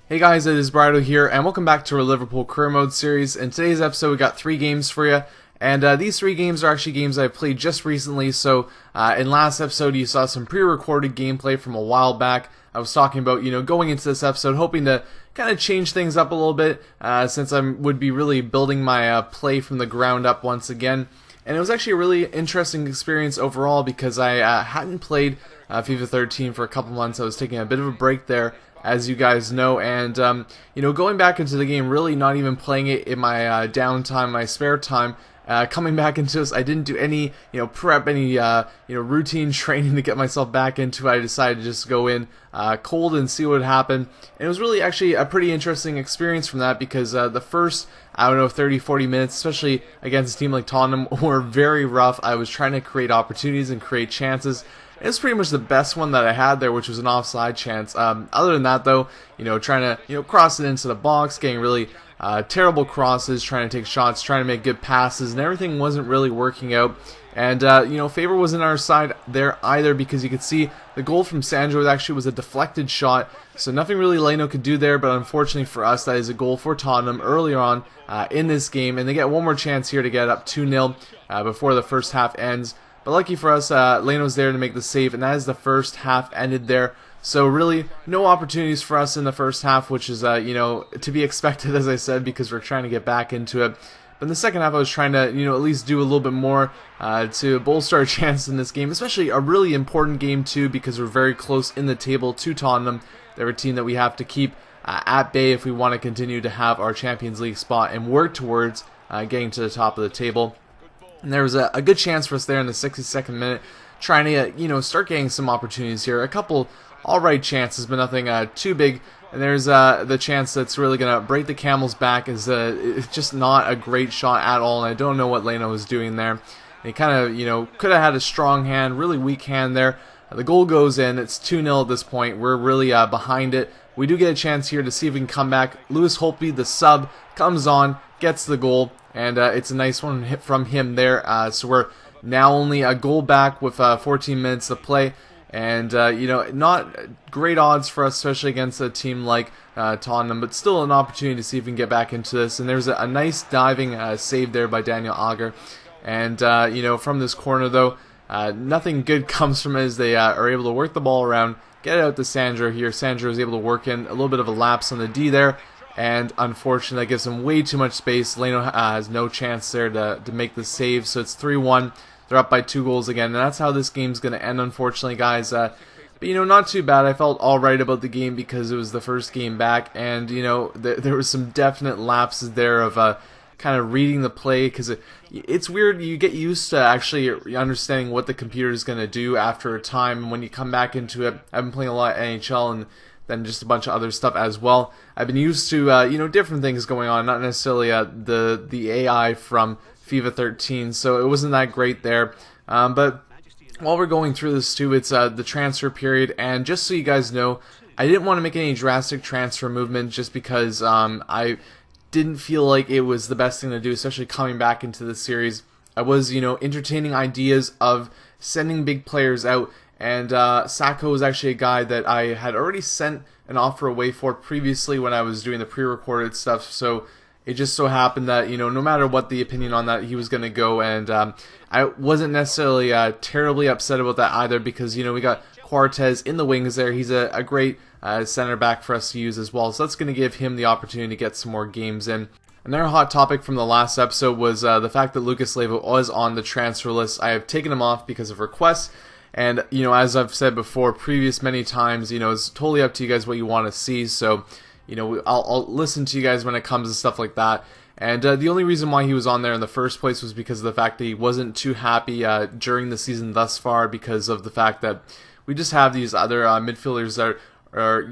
Hey guys, it is Brido here, and welcome back to our Liverpool Career Mode series. In today's episode, we got 3 games for you, and these 3 games are actually games I've played just recently. So, in last episode, you saw some pre-recorded gameplay from a while back. I was talking about, going into this episode, hoping to kind of change things up a little bit, since I would be really building my play from the ground up once again. And it was actually a really interesting experience overall because I hadn't played FIFA 13 for a couple months. I was taking a bit of a break there, as you guys know, and going back into the game, really not even playing it in my downtime, my spare time. Coming back into this, I didn't do any prep, any routine training to get myself back into it. I decided to just go in cold and see what would happen. And it was really actually a pretty interesting experience from that because the first, 30-40 minutes, especially against a team like Tottenham, were very rough. I was trying to create opportunities and create chances. It was pretty much the best one that I had there, which was an offside chance. Other than that, though, trying to cross it into the box, getting really terrible crosses, trying to take shots, trying to make good passes, and everything wasn't really working out. And favor wasn't our side there either because you could see the goal from Sandro actually was a deflected shot, so nothing really Leno could do there. But unfortunately for us, that is a goal for Tottenham earlier on in this game, and they get one more chance here to get up 2-0 before the first half ends. But lucky for us, Leno's there to make the save, and that is the first half ended there. So really, no opportunities for us in the first half, which is, to be expected, as I said, because we're trying to get back into it. But in the second half, I was trying to, at least do a little bit more to bolster our chance in this game, especially a really important game, too, because we're very close in the table to Tottenham. They're a team that we have to keep at bay if we want to continue to have our Champions League spot and work towards getting to the top of the table. And there was a good chance for us there in the 62nd minute, trying to start getting some opportunities here. A couple alright chances, but nothing too big. And there's the chance that's really going to break the camel's back. It's just not a great shot at all, and I don't know what Leno was doing there. He kind of could have had a strong hand, really weak hand there. The goal goes in. It's 2-0 at this point. We're really behind it. We do get a chance here to see if we can come back. Lewis Holtby, the sub, comes on, gets the goal. And it's a nice one hit from him there. So we're now only a goal back with 14 minutes to play. And, not great odds for us, especially against a team like Tottenham. But still an opportunity to see if we can get back into this. And there's a nice diving save there by Daniel Agger. And, from this corner, though, nothing good comes from it as they are able to work the ball around. Get it out to Sandro here. Sandro is able to work in a little bit of a lapse on the D there. And unfortunately, that gives him way too much space. Leno has no chance there to make the save. So it's 3-1. They're up by 2 goals again. And that's how this game's going to end, unfortunately, guys. But, not too bad. I felt all right about the game because it was the first game back. And, there was some definite lapses there of kind of reading the play. Because it's weird. You get used to actually understanding what the computer is going to do after a time. And when you come back into it, I've been playing a lot of NHL and then just a bunch of other stuff as well. I've been used to different things going on, not necessarily the AI from FIFA 13, so it wasn't that great there. But while we're going through this too, it's the transfer period, and just so you guys know, I didn't want to make any drastic transfer movement just because I didn't feel like it was the best thing to do, especially coming back into the series. I was entertaining ideas of sending big players out. And Sacco was actually a guy that I had already sent an offer away for previously when I was doing the pre-recorded stuff. So it just so happened that, no matter what the opinion on that, he was going to go. And I wasn't necessarily terribly upset about that either because, we got Quartez in the wings there. He's a great center back for us to use as well. So that's going to give him the opportunity to get some more games in. Another hot topic from the last episode was the fact that Lucas Leiva was on the transfer list. I have taken him off because of requests. And, as I've said before, many times, it's totally up to you guys what you want to see. So, I'll listen to you guys when it comes to stuff like that. And the only reason why he was on there in the first place was because of the fact that he wasn't too happy during the season thus far because of the fact that we just have these other midfielders that are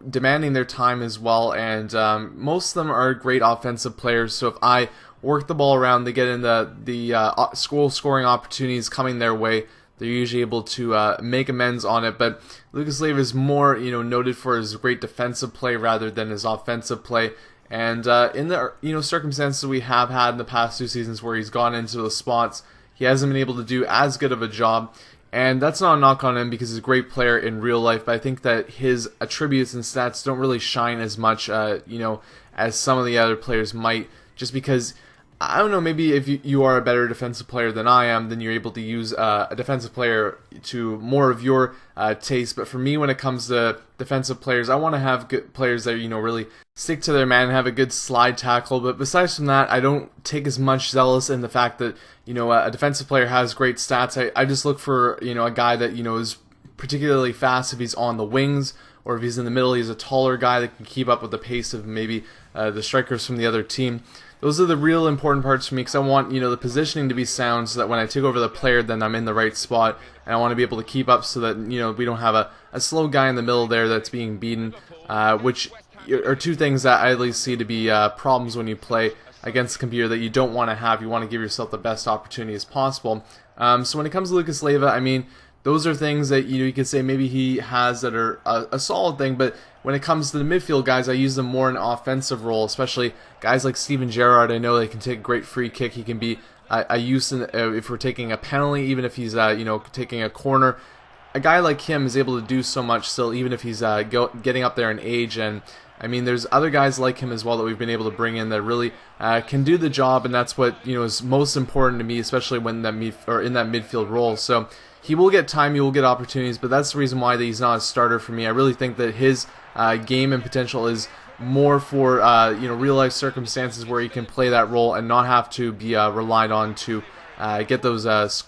demanding their time as well. And most of them are great offensive players. So if I work the ball around, they get in the scoring opportunities coming their way. They're usually able to make amends on it, but Lucas Leiva is more, noted for his great defensive play rather than his offensive play. And in the circumstances we have had in the past 2 seasons where he's gone into the spots, he hasn't been able to do as good of a job. And that's not a knock on him because he's a great player in real life, but I think that his attributes and stats don't really shine as much, as some of the other players might, just because, I don't know, maybe if you are a better defensive player than I am, then you're able to use a defensive player to more of your taste. But for me, when it comes to defensive players, I want to have good players that, really stick to their man and have a good slide tackle. But besides from that, I don't take as much zealous in the fact that, a defensive player has great stats. I just look for, a guy that, is particularly fast if he's on the wings, or if he's in the middle, he's a taller guy that can keep up with the pace of maybe the strikers from the other team. Those are the real important parts for me, because I want, the positioning to be sound so that when I take over the player, then I'm in the right spot, and I want to be able to keep up so that, we don't have a slow guy in the middle there that's being beaten, which are two things that I at least see to be problems when you play against a computer that you don't want to have. You want to give yourself the best opportunity as possible. So when it comes to Lucas Leiva, those are things that you could say maybe he has that are a solid thing, but when it comes to the midfield guys, I use them more in an offensive role, especially guys like Steven Gerrard. I know they can take a great free kick. He can be a use if we're taking a penalty, even if he's taking a corner. A guy like him is able to do so much still, even if he's getting up there in age. And there's other guys like him as well that we've been able to bring in that really can do the job, and that's what is most important to me, especially when in that midfield role. So he will get time, he will get opportunities, but that's the reason why he's not a starter for me. I really think that his game and potential is more for real life circumstances where he can play that role and not have to be relied on to get those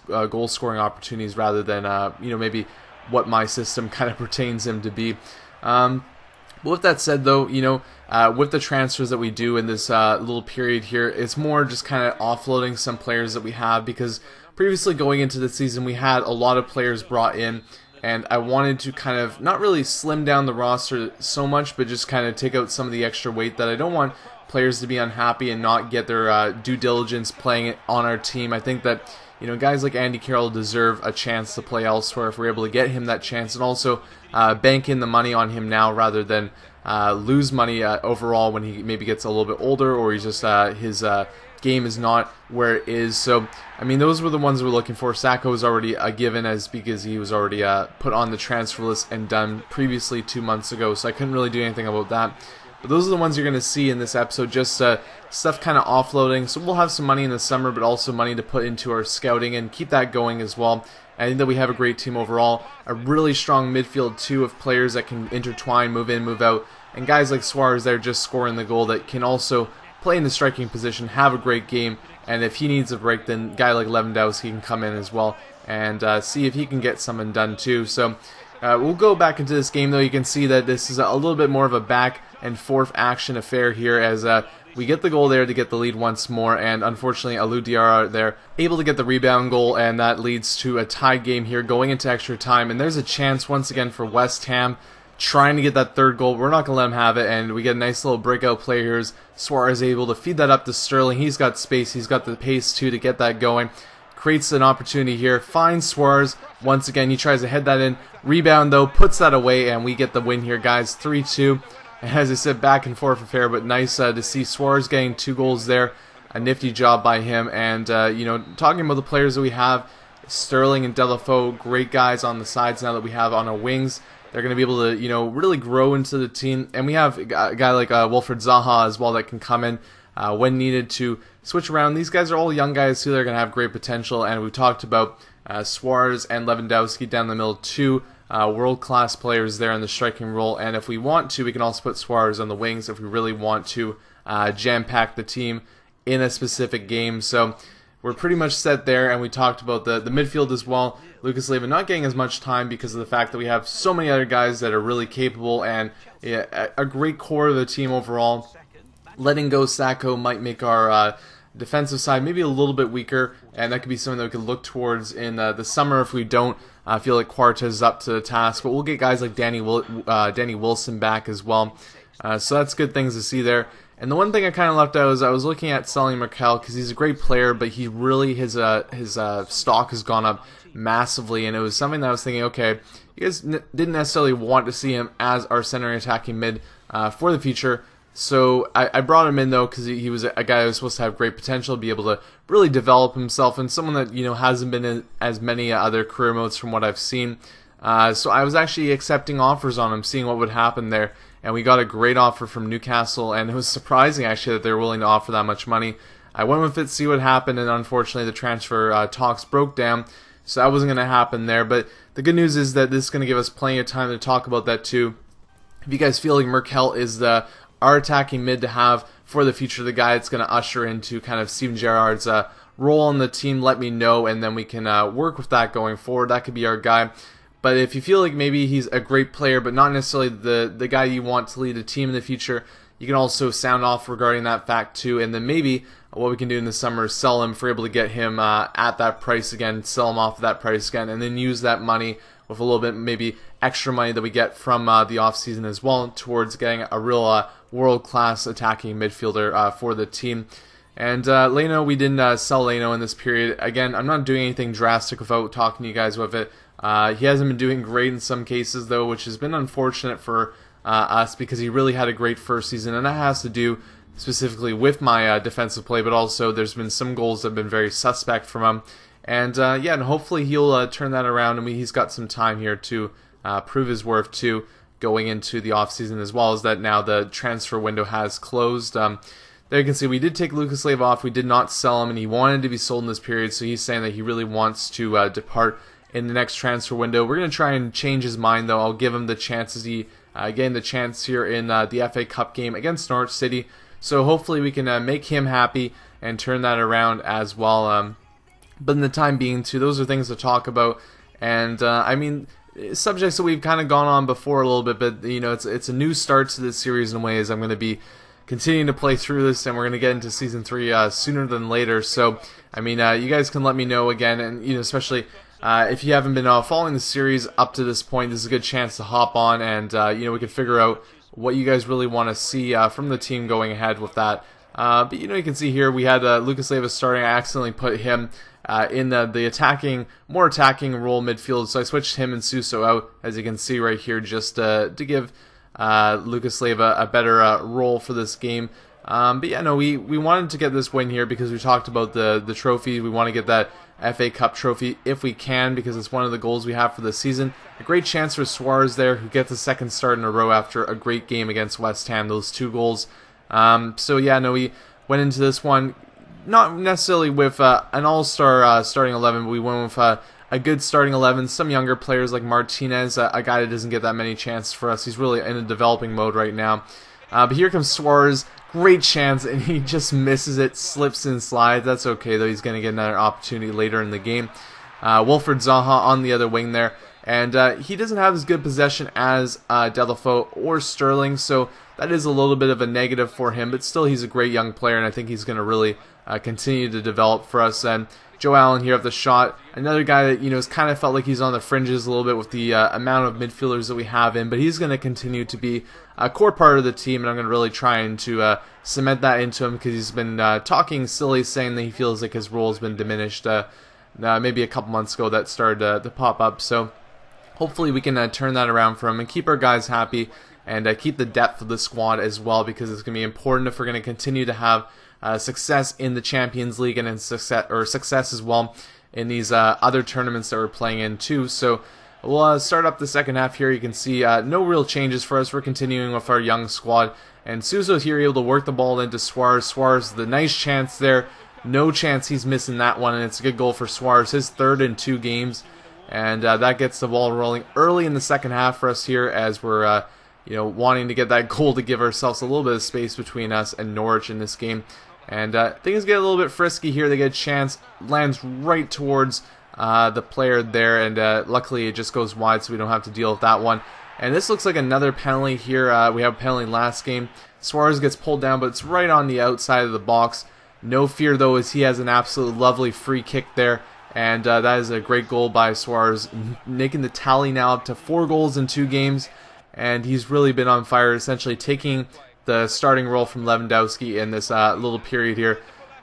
goal scoring opportunities, rather than maybe what my system kind of pertains him to be. But with that said, though, with the transfers that we do in this little period here, it's more just kind of offloading some players that we have, because previously going into the season, we had a lot of players brought in, and I wanted to kind of not really slim down the roster so much, but just kind of take out some of the extra weight that I don't want players to be unhappy and not get their due diligence playing it on our team. I think that guys like Andy Carroll deserve a chance to play elsewhere if we're able to get him that chance, and also bank in the money on him now rather than lose money overall when he maybe gets a little bit older, or he's just his game is not where it is. So those were the ones we're looking for. Sacco was already a given, because he was already put on the transfer list and done previously 2 months ago, so I couldn't really do anything about that. But those are the ones you're going to see in this episode, just stuff kind of offloading. So we'll have some money in the summer, but also money to put into our scouting and keep that going as well. I think that we have a great team overall, a really strong midfield too of players that can intertwine, move in, move out, and guys like Suarez there just scoring the goal that can also play in the striking position, have a great game, and if he needs a break, then a guy like Lewandowski can come in as well and see if he can get something done too. So we'll go back into this game, though. You can see that this is a little bit more of a back and forth action affair here, as we get the goal there to get the lead once more, and unfortunately Alou Diarra there able to get the rebound goal, and that leads to a tied game here going into extra time. And there's a chance once again for West Ham trying to get that third goal. We're not going to let him have it, and we get a nice little breakout play here. Suarez able to feed that up to Sterling. He's got space, he's got the pace too to get that going. Creates an opportunity here, finds Suarez once again. He tries to head that in, rebound though, puts that away, and we get the win here, guys. 3-2. As I said, back and forth affair, but nice to see Suarez getting 2 goals there. A nifty job by him. And talking about the players that we have, Sterling and Deulofeu, great guys on the sides now that we have on our wings. They're going to be able to really grow into the team. And we have a guy like Wilfried Zaha as well that can come in when needed to switch around. These guys are all young guys too. They're going to have great potential. And we've talked about Suarez and Lewandowski down the middle too. World-class players there in the striking role, and if we want to, we can also put Suarez on the wings if we really want to jam-pack the team in a specific game. So we're pretty much set there, and we talked about the midfield as well. Lucas Leiva not getting as much time because of the fact that we have so many other guys that are really capable and a great core of the team overall. Letting go Sacco might make our defensive side maybe a little bit weaker, and that could be something that we could look towards in the summer if we don't feel like Quartez is up to the task. But we'll get guys like Danny Wilson back as well, so that's good things to see there. And the one thing I kind of left out is I was looking at selling Merkel because he's a great player, but he really his stock has gone up massively, and it was something that I was thinking, okay, you guys didn't necessarily want to see him as our center attacking mid for the future. So I brought him in though because he was a guy who was supposed to have great potential, be able to really develop himself, and someone that hasn't been in as many other career modes from what I've seen. So I was actually accepting offers on him, seeing what would happen there, and we got a great offer from Newcastle, and it was surprising actually that they were willing to offer that much money. I went with it, see what happened, and unfortunately the transfer talks broke down, so that wasn't going to happen there. But the good news is that this is going to give us plenty of time to talk about that too. If you guys feel like Merkel is our attacking mid to have for the future, the guy that's going to usher into kind of Steven Gerrard's role on the team, let me know, and then we can work with that going forward. That could be our guy. But if you feel like maybe he's a great player, but not necessarily the guy you want to lead a team in the future, you can also sound off regarding that fact too. And then maybe what we can do in the summer is sell him if we're able to get him at that price again, sell him off at that price again, and then use that money with a little bit maybe extra money that we get from the offseason as well towards getting a real world-class attacking midfielder for the team. And Leno, we didn't sell Leno in this period. Again, I'm not doing anything drastic without talking to you guys with it. He hasn't been doing great in some cases, though, which has been unfortunate for us because he really had a great first season, and that has to do specifically with my defensive play, but also there's been some goals that have been very suspect from him. And and hopefully he'll turn that around, and he's got some time here to prove his worth too, going into the offseason, as well as that now the transfer window has closed. There you can see we did take Lucas Leiva off. We did not sell him, and he wanted to be sold in this period, so he's saying that he really wants to depart in the next transfer window. We're going to try and change his mind, though. I'll give him the chances. He getting the chance here in the FA Cup game against Norwich City, so hopefully we can make him happy and turn that around as well. But in the time being, too, those are things to talk about. And, I mean, subjects that we've kind of gone on before a little bit, but, it's a new start to this series in ways. I'm going to be continuing to play through this, and we're going to get into Season 3 sooner than later. So, I mean, you guys can let me know again, and, especially if you haven't been following the series up to this point, this is a good chance to hop on, and, we can figure out what you guys really want to see from the team going ahead with that. But, you can see here we had Lucas Leiva starting. I accidentally put him in the more attacking role midfield, so I switched him and Suso out, as you can see right here, just to give Lucas Leiva a better role for this game. But yeah, no, we wanted to get this win here because we talked about the trophy. We want to get that FA Cup trophy if we can, because it's one of the goals we have for the season. A great chance for Suarez there, who gets a second start in a row after a great game against West Ham, those 2 goals. So yeah, no, we went into this one not necessarily with an all-star starting 11, but we went with a good starting 11. Some younger players like Martinez, a guy that doesn't get that many chances for us. He's really in a developing mode right now. But here comes Suarez. Great chance, and he just misses it, slips and slides. That's okay, though. He's going to get another opportunity later in the game. Wilfried Zaha on the other wing there. And he doesn't have as good possession as Deulofeu or Sterling, so that is a little bit of a negative for him. But still, he's a great young player, and I think he's going to really continue to develop for us. And Joe Allen here at the shot, another guy that has kind of felt like he's on the fringes a little bit with the amount of midfielders that we have in, but he's going to continue to be a core part of the team, and I'm going to really try and to cement that into him, because he's been talking silly, saying that he feels like his role has been diminished. Maybe a couple months ago that started to pop up, so hopefully we can turn that around for him and keep our guys happy, and keep the depth of the squad as well, because it's going to be important if we're going to continue to have success in the Champions League and in success as well in these other tournaments that we're playing in too. So we'll start up the second half here. You can see no real changes for us. We're continuing with our young squad, and Suso here able to work the ball into Suarez. Suarez, the nice chance there. No chance he's missing that one, and it's a good goal for Suarez, his 3rd in 2 games, and that gets the ball rolling early in the second half for us here, as we're wanting to get that goal to give ourselves a little bit of space between us and Norwich in this game. And things get a little bit frisky here. They get a chance, lands right towards the player there, and luckily it just goes wide, so we don't have to deal with that one. And this looks like another penalty here. We had a penalty last game. Suarez gets pulled down, but it's right on the outside of the box. No fear, though, as he has an absolute lovely free kick there. And that is a great goal by Suarez, making the tally now up to 4 goals in 2 games. And he's really been on fire, essentially taking the starting role from Lewandowski in this little period here.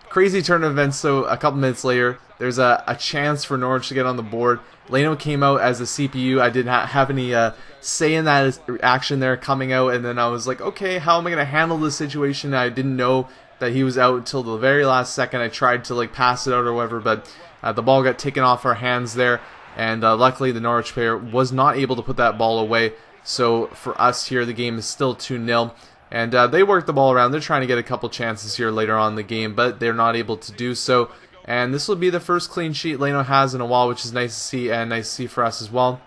Crazy turn of events, so a couple minutes later, there's a chance for Norwich to get on the board, Leno came out as a CPU. I didn't have any say in that action there coming out, and then I was like, okay, how am I going to handle this situation? I didn't know that he was out until the very last second. I tried to like pass it out or whatever, but the ball got taken off our hands there, and luckily the Norwich player was not able to put that ball away. So for us here, the game is still 2-0. And they work the ball around. They're trying to get a couple chances here later on in the game, but they're not able to do so. And this will be the first clean sheet Leno has in a while, which is nice to see, and nice to see for us as well.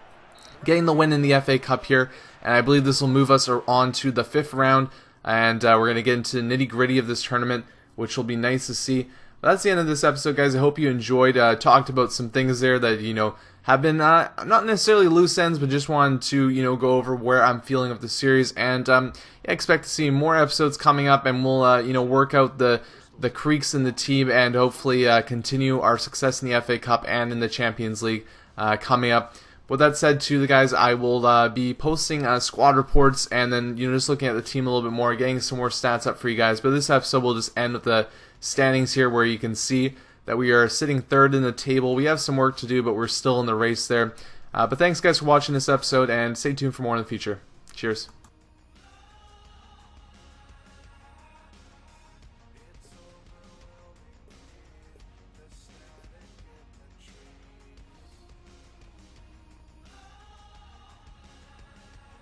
Getting the win in the FA Cup here, and I believe this will move us on to the 5th round, and we're going to get into the nitty-gritty of this tournament, which will be nice to see. But that's the end of this episode, guys. I hope you enjoyed. Talked about some things there that, have been not necessarily loose ends, but just wanted to, go over where I'm feeling of the series. And expect to see more episodes coming up, and we'll, work out the creaks in the team and hopefully continue our success in the FA Cup and in the Champions League coming up. With that said, too, the guys, I will be posting squad reports and then, just looking at the team a little bit more, getting some more stats up for you guys. But this episode will just end with the standings here, where you can see that we are sitting 3rd in the table. We have some work to do, but we're still in the race there. But thanks, guys, for watching this episode, and stay tuned for more in the future. Cheers.